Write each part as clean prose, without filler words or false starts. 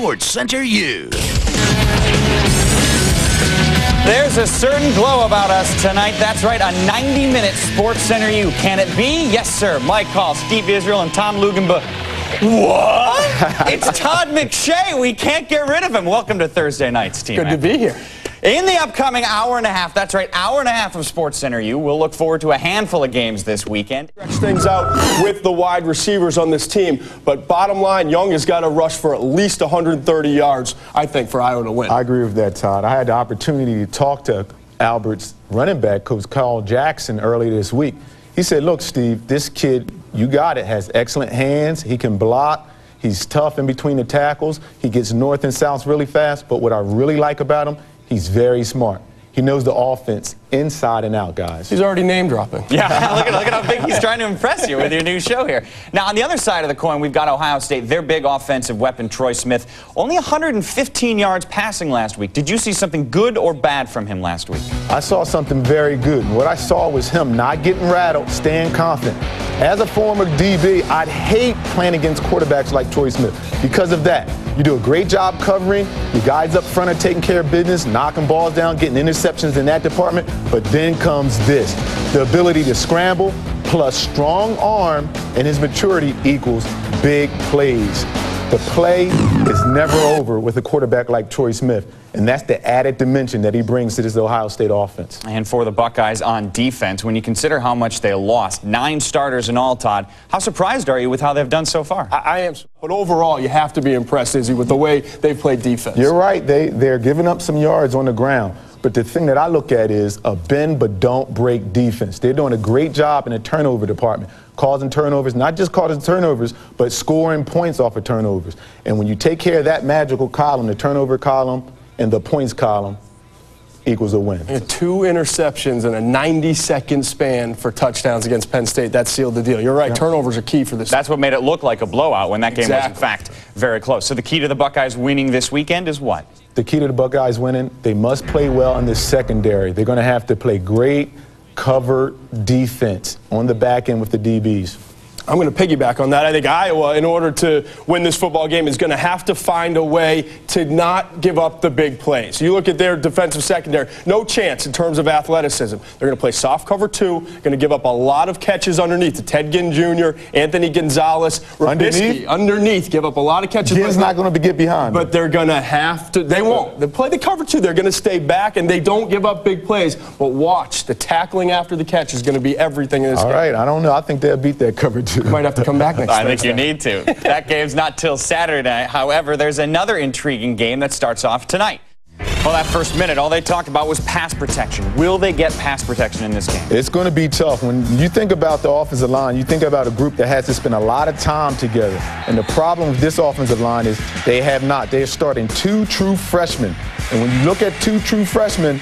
Sports Center U. There's a certain glow about us tonight. That's right, a 90-minute Sports Center U. Can it be? Yes, sir. Mike Hall, Steve Israel, and Tom Lugenba. What? It's Todd McShay. We can't get rid of him. Welcome to Thursday nights, team. Good to be here. In the upcoming hour and a half, that's right, hour and a half of Sports Center U, we'll look forward to a handful of games this weekend. Stretch things out with the wide receivers on this team, but bottom line, Young has got to rush for at least 130 yards, I think, for Iowa to win. I agree with that, Todd. I had the opportunity to talk to Albert's running back, Coach Carl Jackson, earlier this week. He said, look, Steve, this kid, you got it, has excellent hands. He can block. He's tough in between the tackles. He gets north and south really fast, but what I really like about him, he's very smart. He knows the offense inside and out, guys. He's already name-dropping. Yeah, look at how big he's trying to impress you with your new show here. Now, on the other side of the coin, we've got Ohio State, their big offensive weapon, Troy Smith. Only 115 yards passing last week. Did you see something good or bad from him last week? I saw something very good. And what I saw was him not getting rattled, staying confident. As a former DB, I'd hate playing against quarterbacks like Troy Smith because of that. You do a great job covering. Your guys up front are taking care of business, knocking balls down, getting interceptions in that department. But then comes this. The ability to scramble plus strong arm and his maturity equals big plays. The play is never over with a quarterback like Troy Smith, and that's the added dimension that he brings to this Ohio State offense. And for the Buckeyes on defense, when you consider how much they lost, 9 starters in all, Todd, how surprised are you with how they've done so far? I am, but overall, you have to be impressed, Izzy, with the way they've played defense. You're right. They're giving up some yards on the ground. But the thing that I look at is a bend but don't break defense. They're doing a great job in the turnover department, causing turnovers, not just causing turnovers, but scoring points off of turnovers. And when you take care of that magical column, the turnover column and the points column, equals a win. 2 interceptions in a 90-second span for touchdowns against Penn State. That sealed the deal. You're right. Yeah. Turnovers are key for this. That's what made it look like a blowout when that game was, in fact, very close. So the key to the Buckeyes winning this weekend is what? The key to the Buckeyes winning, they must play well in the secondary. They're going to have to play great cover defense on the back end with the DBs. I'm going to piggyback on that. I think Iowa, in order to win this football game, is going to have to find a way to not give up the big plays. You look at their defensive secondary, no chance in terms of athleticism. They're going to play soft cover 2, going to give up a lot of catches underneath to Ted Ginn Jr., Anthony Gonzalez, underneath, give up a lot of catches. Ginn's not going to get behind. But they're going to have to. They won't. They play the cover 2. They're going to stay back, and they don't give up big plays. But watch, the tackling after the catch is going to be everything in this game. All right, I don't know. I think they'll beat that cover 2. You might have to come back next I think you need to. That game's not till Saturday night. However, there's another intriguing game that starts off tonight. Well, that first minute, all they talked about was pass protection. Will they get pass protection in this game? It's going to be tough. When you think about the offensive line, you think about a group that has to spend a lot of time together. And the problem with this offensive line is they have not. They're starting 2 true freshmen. And when you look at 2 true freshmen,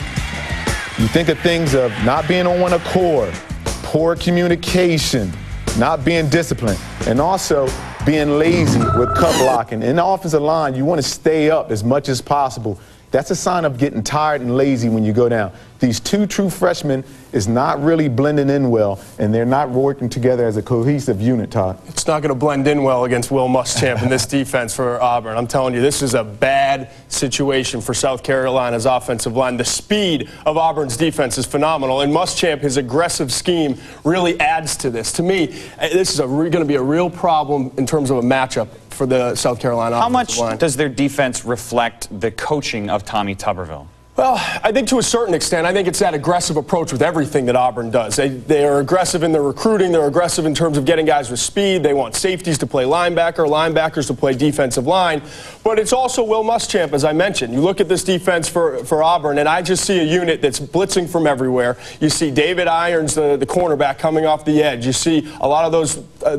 you think of things of not being on one accord, poor communication, not being disciplined, and also being lazy with cut blocking. In the offensive line, you want to stay up as much as possible. That's a sign of getting tired and lazy when you go down. These 2 true freshmen is not really blending in well, and they're not working together as a cohesive unit, Todd. It's not going to blend in well against Will Muschamp in this defense for Auburn. I'm telling you, this is a bad situation for South Carolina's offensive line. The speed of Auburn's defense is phenomenal, and Muschamp, his aggressive scheme, really adds to this. To me, this is going to be a real problem in terms of a matchup for the South Carolina offensive line. How much does their defense reflect the coaching of Tommy Tuberville? Well, I think to a certain extent, I think it's that aggressive approach with everything that Auburn does. They are aggressive in their recruiting. They're aggressive in terms of getting guys with speed. They want safeties to play linebacker, linebackers to play defensive line. But it's also Will Muschamp, as I mentioned. You look at this defense for Auburn, and I just see a unit that's blitzing from everywhere. You see David Irons, the cornerback, coming off the edge. You see a lot of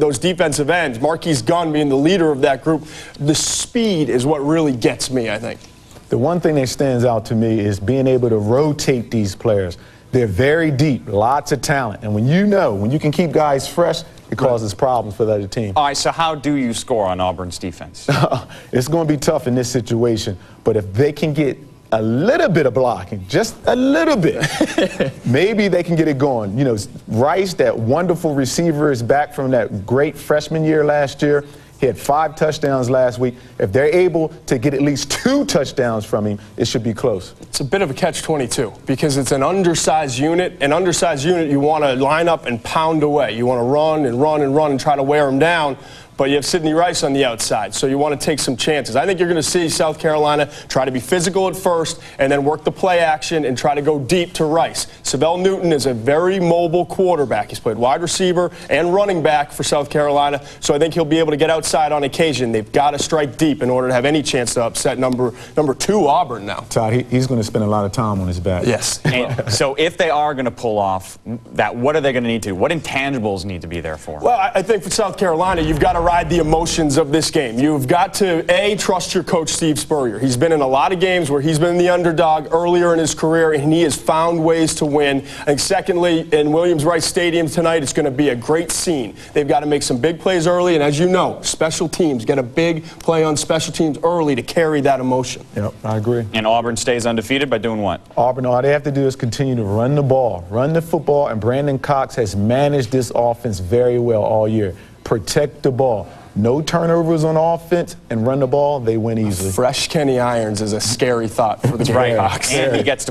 those defensive ends, Marquise Gunn being the leader of that group. The speed is what really gets me, I think. The one thing that stands out to me is being able to rotate these players. They're very deep, lots of talent. And when you can keep guys fresh, it causes problems for the other team. All right, so how do you score on Auburn's defense? It's going to be tough in this situation. But if they can get a little bit of blocking, just a little bit, maybe they can get it going. You know, Rice, that wonderful receiver, is back from that great freshman year last year. He had 5 touchdowns last week. If they're able to get at least 2 touchdowns from him, it should be close. It's a bit of a catch-22 because it's an undersized unit. An undersized unit, you want to line up and pound away. You want to run and run and run and try to wear them down. But you have Sidney Rice on the outside, so you want to take some chances. I think you're going to see South Carolina try to be physical at first and then work the play action and try to go deep to Rice. Savell Newton is a very mobile quarterback. He's played wide receiver and running back for South Carolina, so I think he'll be able to get outside on occasion. They've got to strike deep in order to have any chance to upset number 2 Auburn now. Todd, he's going to spend a lot of time on his back. Yes. And so if they are going to pull off that, what are they going to need to? What intangibles need to be there for? Well, I think for South Carolina, you've got to ride the emotions of this game. You've got to, A, trust your coach, Steve Spurrier. He's been in a lot of games where he's been the underdog earlier in his career, and he has found ways to win. I think, secondly, in Williams-Brice Stadium tonight, it's going to be a great scene. They've got to make some big plays early, and as you know, special teams, get a big play on special teams early to carry that emotion. Yep, I agree. And Auburn stays undefeated by doing what? Auburn, all they have to do is continue to run the ball, run the football, and Brandon Cox has managed this offense very well all year. Protect the ball. No turnovers on offense and run the ball, they win easily. Fresh Kenny Irons is a scary thought for the Greyhawks. And he gets to